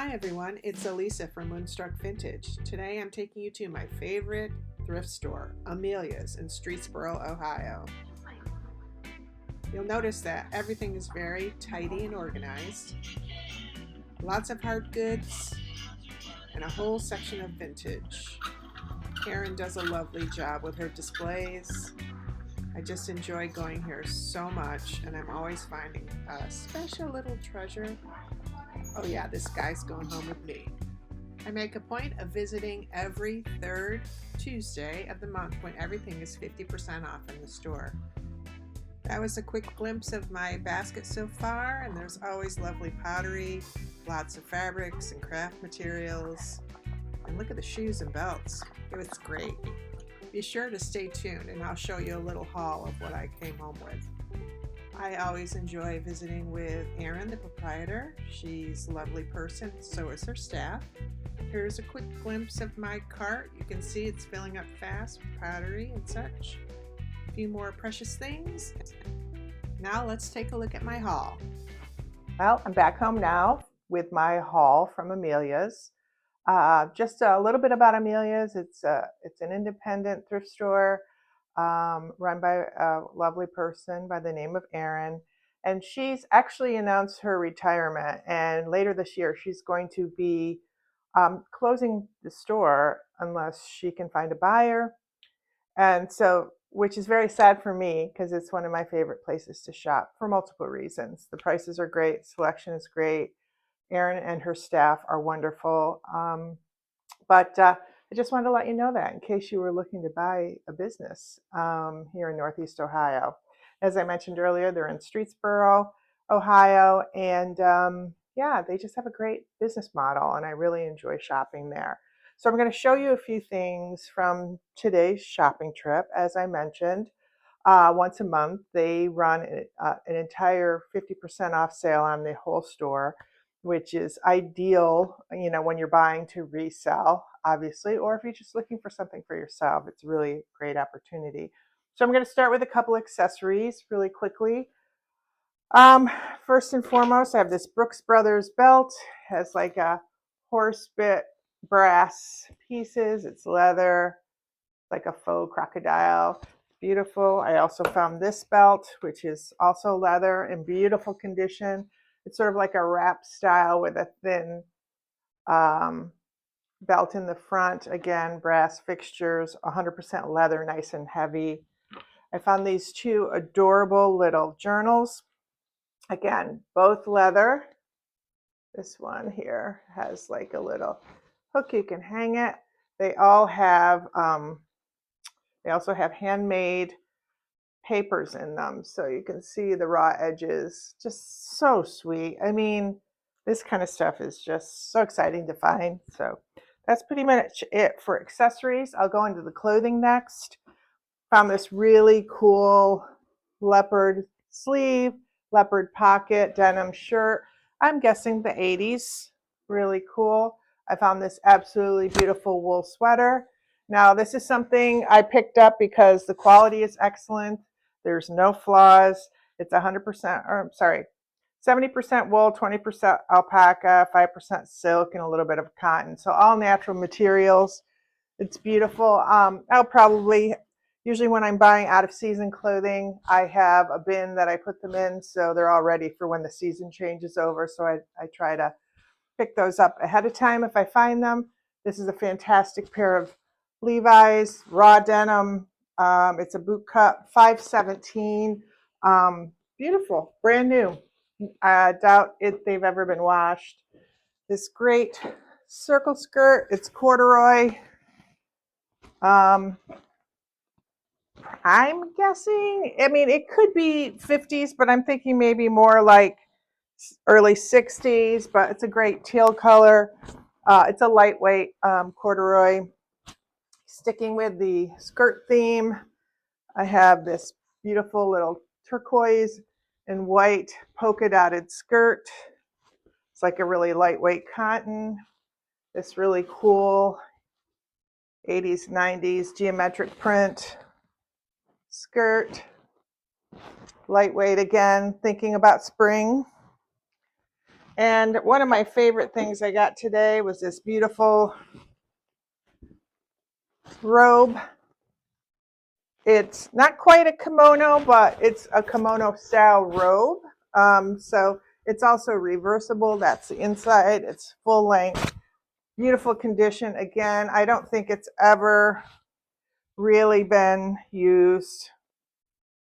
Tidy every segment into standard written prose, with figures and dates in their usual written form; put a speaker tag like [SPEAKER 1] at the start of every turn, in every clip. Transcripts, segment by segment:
[SPEAKER 1] Hi everyone, it's Elisa from Moonstruck Vintage. Today I'm taking you to my favorite thrift store, Amelia's in Streetsboro, Ohio. You'll notice that everything is very tidy and organized. Lots of hard goods and a whole section of vintage. Karen does a lovely job with her displays. I just enjoy going here so much, and I'm always finding a special little treasure. Oh yeah, this guy's going home with me. I make a point of visiting every third Tuesday of the month when everything is 50% off in the store. That was a quick glimpse of my basket so far, and there's always lovely pottery, lots of fabrics and craft materials. And look at the shoes and belts. It was great. Be sure to stay tuned and I'll show you a little haul of what I came home with. I always enjoy visiting with Erin, the proprietor. She's a lovely person, so is her staff. Here's a quick glimpse of my cart. You can see it's filling up fast with pottery and such. A few more precious things. Now let's take a look at my haul.
[SPEAKER 2] Well, I'm back home now with my haul from Amelia's. Just a little bit about Amelia's. It's an independent thrift store run by a lovely person by the name of Erin. And she's actually announced her retirement. And later this year, she's going to be closing the store unless she can find a buyer. And so, which is very sad for me because it's one of my favorite places to shop for multiple reasons. The prices are great, selection is great. Erin and her staff are wonderful. But I just wanted to let you know that in case you were looking to buy a business here in Northeast Ohio. As I mentioned earlier, they're in Streetsboro, Ohio, and yeah, they just have a great business model, and I really enjoy shopping there. So I'm going to show you a few things from today's shopping trip. As I mentioned, once a month, they run an entire 50% off sale on the whole store, which is ideal, when you're buying to resell, obviously, or if you're just looking for something for yourself, it's a really great opportunity. So I'm going to start with a couple accessories really quickly. First and foremost, I have this Brooks Brothers belt. It has like a horse bit brass pieces. It's leather, like a faux crocodile. Beautiful. I also found this belt, which is also leather in beautiful condition. It's sort of like a wrap style with a thin belt in the front. Again, brass fixtures, 100% leather, nice and heavy. I found these two adorable little journals. Again, both leather. This one here has like a little hook you can hang it. They all have they also have handmade papers in them, so you can see the raw edges. Just so sweet. I mean, this kind of stuff is just so exciting to find. So that's pretty much it for accessories. I'll go into the clothing next. Found this really cool leopard sleeve, leopard pocket denim shirt. I'm guessing the 80s. Really cool. I found this absolutely beautiful wool sweater. Now, this is something I picked up because the quality is excellent. There's no flaws. It's 100%, or I'm sorry, 70% wool, 20% alpaca, 5% silk, and a little bit of cotton. So all natural materials. It's beautiful. I'll probably, usually when I'm buying out of season clothing, I have a bin that I put them in so they're all ready for when the season changes over. So I try to pick those up ahead of time if I find them. This is a fantastic pair of Levi's raw denim. It's a boot cut, 517. Beautiful, brand new. I doubt they've ever been washed. This great circle skirt. It's corduroy. I'm guessing, I mean, it could be 50s, but I'm thinking maybe more like early 60s, but it's a great teal color. It's a lightweight corduroy. Sticking with the skirt theme, I have this beautiful little turquoise and white polka dotted skirt. It's like a really lightweight cotton. This really cool 80s, 90s geometric print skirt. Lightweight again, thinking about spring. And one of my favorite things I got today was this beautiful robe. It's not quite a kimono, but it's a kimono style robe. So it's also reversible. That's the inside. It's full length, beautiful condition. Again, I don't think it's ever really been used.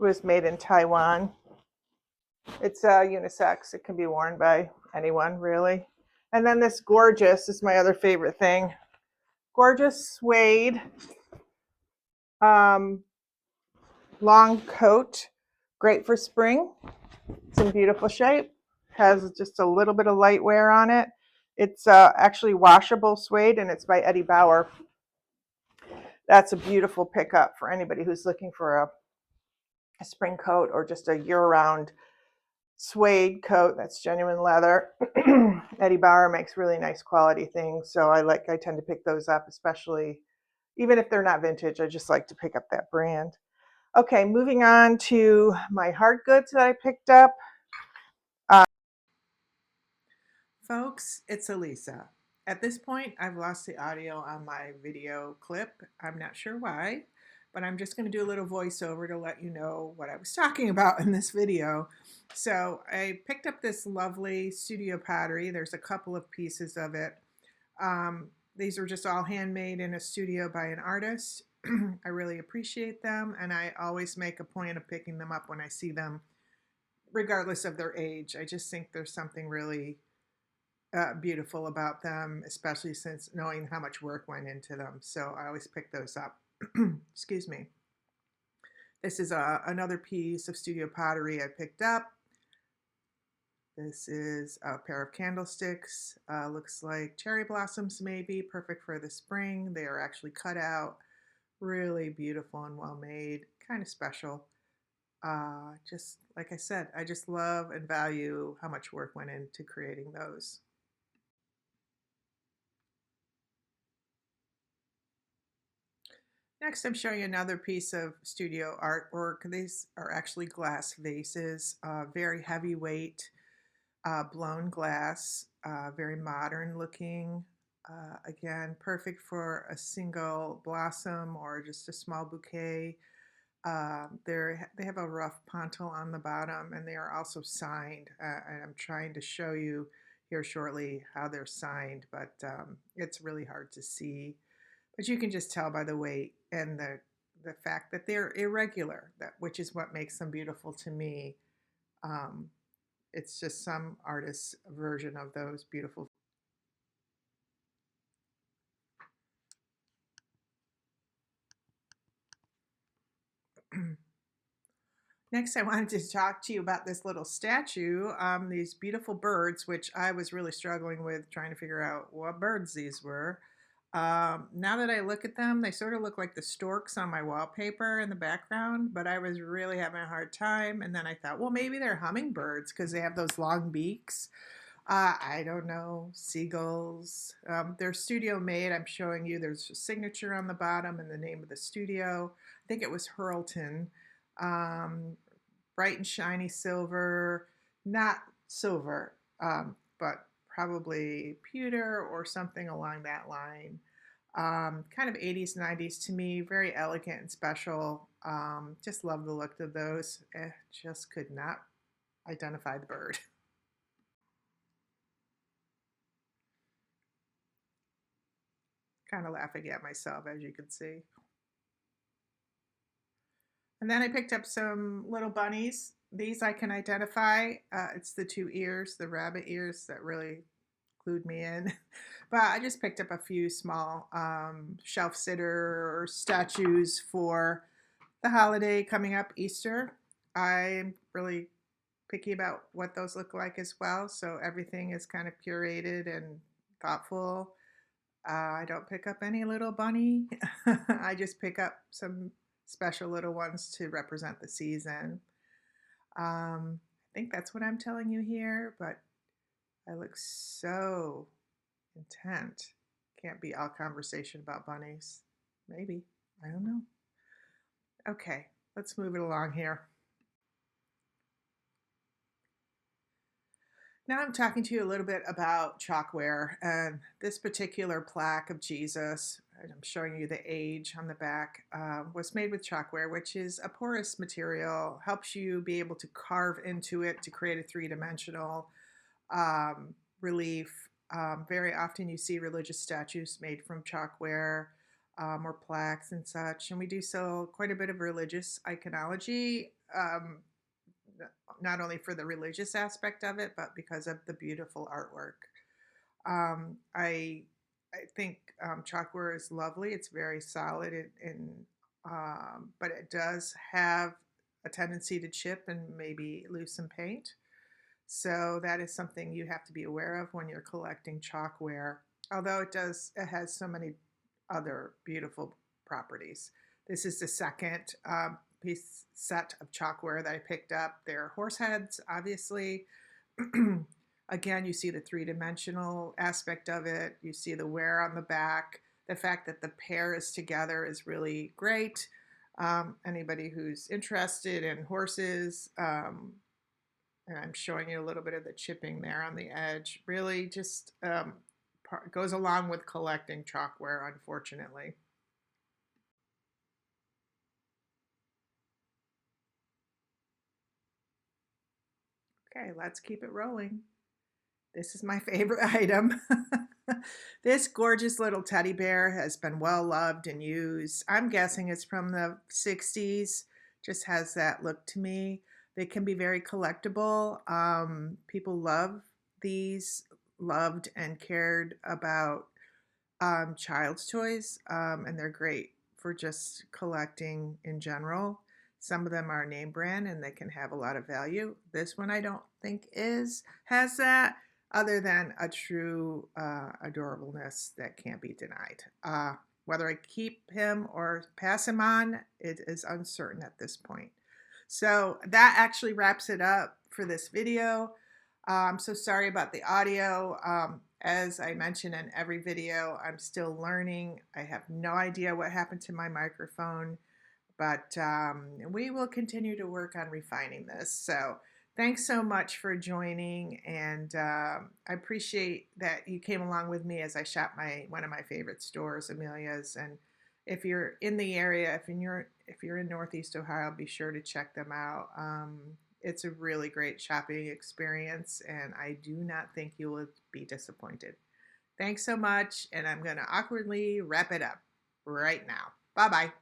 [SPEAKER 2] It was made in Taiwan. It's unisex. It can be worn by anyone, really. And then this gorgeous is my other favorite thing. Gorgeous suede long coat. Great for spring. It's in beautiful shape. Has just a little bit of light wear on it. It's actually washable suede, and it's by Eddie Bauer. That's a beautiful pickup for anybody who's looking for a spring coat or just a year-round suede coat that's genuine leather. Eddie Bauer makes really nice quality things, so I tend to pick those up, especially even if they're not vintage. I just like to pick up that brand. Okay, moving on to my hard goods that I picked up.
[SPEAKER 1] Folks, it's Elisa. At this point, I've lost the audio on my video clip. I'm not sure why, but I'm just going to do a little voiceover to let you know what I was talking about in this video. So I picked up this lovely studio pottery. There's a couple of pieces of it. These are just all handmade in a studio by an artist. I really appreciate them, and I always make a point of picking them up when I see them, regardless of their age. I just think there's something really beautiful about them, especially since knowing how much work went into them. So I always pick those up. Excuse me. This is another piece of studio pottery I picked up. This is a pair of candlesticks. Looks like cherry blossoms, maybe perfect for the spring. They are actually cut out, really beautiful and well made, kind of special. Just like I said, I just love and value how much work went into creating those. Next, I'm showing you another piece of studio artwork. These are actually glass vases, very heavyweight, blown glass, very modern looking. Again, perfect for a single blossom or just a small bouquet. They have a rough pontil on the bottom, and they are also signed. And I'm trying to show you here shortly how they're signed, but it's really hard to see. But you can just tell by the weight and the fact that they're irregular, which is what makes them beautiful to me. Um, it's just some artist's version of those beautiful. Next, I wanted to talk to you about this little statue, these beautiful birds, which I was really struggling with trying to figure out what birds these were. Now that I look at them, they sort of look like the storks on my wallpaper in the background, but I was really having a hard time. And then I thought, well, maybe they're hummingbirds because they have those long beaks. I don't know, seagulls. They're studio made. I'm showing you there's a signature on the bottom and the name of the studio. I think it was Hurlton. Um, Bright and shiny silver, not silver, but probably pewter or something along that line. Kind of 80s, 90s to me, very elegant and special. Just love the look of those. Just could not identify the bird. Kind of laughing at myself, as you can see. And then I picked up some little bunnies. These I can identify. It's the two ears, the rabbit ears, that really clued me in. But I just picked up a few small shelf sitter statues for the holiday coming up, Easter. I'm really picky about what those look like as well. So everything is kind of curated and thoughtful. I don't pick up any little bunny. I just pick up some special little ones to represent the season. I think that's what I'm telling you here, but I look so intent. Can't be all conversation about bunnies. Maybe. I don't know. Okay, let's move it along here. Now I'm talking to you a little bit about chalkware, and this particular plaque of Jesus, and I'm showing you the age on the back, was made with chalkware, which is a porous material, helps you be able to carve into it to create a three-dimensional relief. Very often you see religious statues made from chalkware, or plaques and such, and we do sell quite a bit of religious iconology. Not only for the religious aspect of it, but because of the beautiful artwork. I think chalkware is lovely. It's very solid, but it does have a tendency to chip and maybe lose some paint. So that is something you have to be aware of when you're collecting chalkware. Although it has so many other beautiful properties. This is the second set of chalkware that I picked up. They're horse heads, obviously. Again, you see the three-dimensional aspect of it. You see the wear on the back. The fact that the pair is together is really great. Anybody who's interested in horses, and I'm showing you a little bit of the chipping there on the edge, really just goes along with collecting chalkware, unfortunately. Okay, let's keep it rolling. This is my favorite item. This gorgeous little teddy bear has been well loved and used. I'm guessing it's from the 60s. Just has that look to me. They can be very collectible. People love these, loved and cared about child's toys, and they're great for just collecting in general. Some of them are name brand and they can have a lot of value. This one I don't think has that, other than a true adorableness that can't be denied. Whether I keep him or pass him on, it is uncertain at this point. So that actually wraps it up for this video. I'm so sorry about the audio. As I mention in every video, I'm still learning. I have no idea what happened to my microphone, but we will continue to work on refining this. So thanks so much for joining, and I appreciate that you came along with me as I shop one of my favorite stores, Amelia's. And if you're in the area, if you're in Northeast Ohio, be sure to check them out. It's a really great shopping experience, and I do not think you will be disappointed. Thanks so much, and I'm going to awkwardly wrap it up right now. Bye-bye.